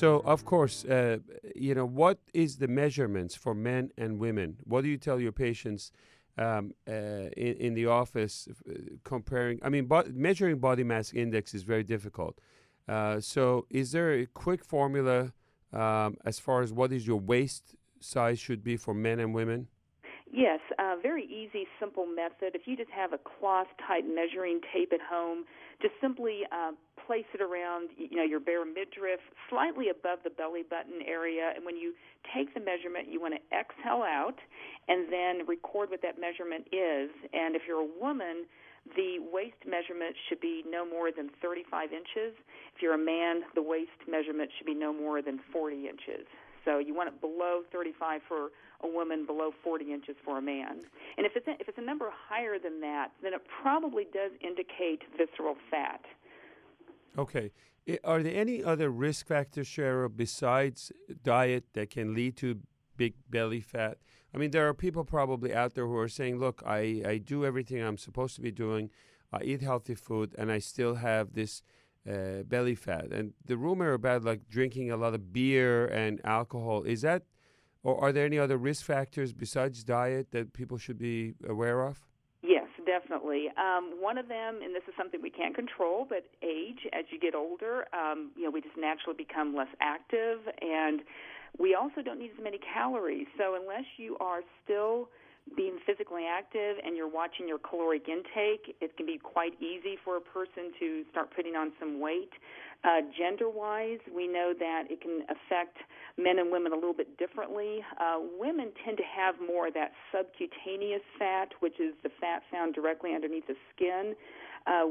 So, of course, what is the measurements for men and women? What do you tell your patients in the office comparing? I mean, measuring body mass index is very difficult. So is there a quick formula as far as what is your waist size should be for men and women? Yes, a very easy, simple method. If you just have a cloth-type measuring tape at home, just simply place it around, your bare midriff, slightly above the belly button area. And when you take the measurement, you want to exhale out and then record what that measurement is. And if you're a woman, the waist measurement should be no more than 35 inches. If you're a man, the waist measurement should be no more than 40 inches. So you want it below 35 for a woman, below 40 inches for a man. And if it's a number higher than that, then it probably does indicate visceral fat. Okay. Are there any other risk factors, Cheryl, besides diet that can lead to big belly fat? I mean, there are people probably out there who are saying, look, I do everything I'm supposed to be doing. I eat healthy food, and I still have this belly fat. And the rumor about like drinking a lot of beer and alcohol, is that, or are there any other risk factors besides diet that people should be aware of? Yes, definitely. One of them, and this is something we can't control, but age. As you get older, we just naturally become less active, and we also don't need as many calories. So unless you are still being physically active and you're watching your caloric intake, it can be quite easy for a person to start putting on some weight. Gender-wise, we know that it can affect men and women a little bit differently. Women tend to have more of that subcutaneous fat, which is the fat found directly underneath the skin.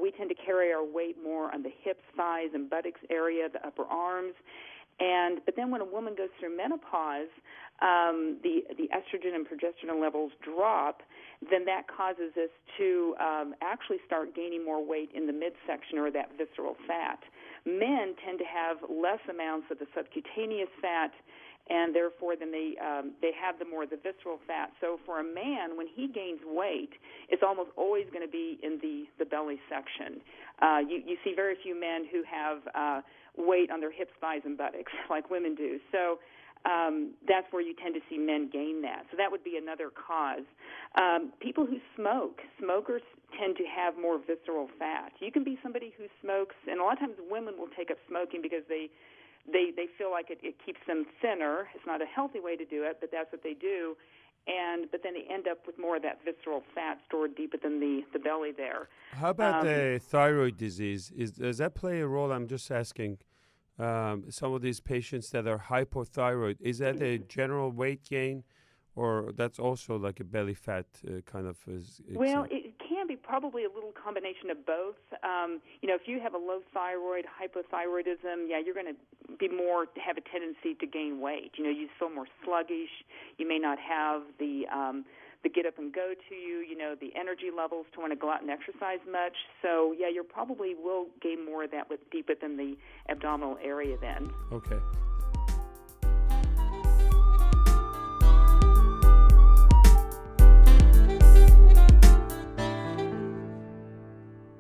We tend to carry our weight more on the hips, thighs, and buttocks area, the upper arms. But then when a woman goes through menopause, the estrogen and progesterone levels drop, then that causes us to actually start gaining more weight in the midsection or that visceral fat. Men tend to have less amounts of the subcutaneous fat, and therefore then they have more of the visceral fat. So for a man, when he gains weight, it's almost always going to be in the belly section. You see very few men who have weight on their hips, thighs, and buttocks like women do. So that's where you tend to see men gain that. So that would be another cause. People who smokers tend to have more visceral fat. You can be somebody who smokes, and a lot of times women will take up smoking because they feel like it keeps them thinner. It's not a healthy way to do it, but that's what they do. But then they end up with more of that visceral fat stored deeper than the belly there. How about the thyroid disease? Does that play a role? I'm just asking. Some of these patients that are hypothyroid, is that a general weight gain, or that's also like a belly fat kind of? Well, it can be probably a little combination of both. If you have a low thyroid, hypothyroidism, you're going to be have a tendency to gain weight. You feel more sluggish. You may not have the get up and go to you, the energy levels to want to go out and exercise much. So, you probably will gain more of that deep within the abdominal area then. Okay.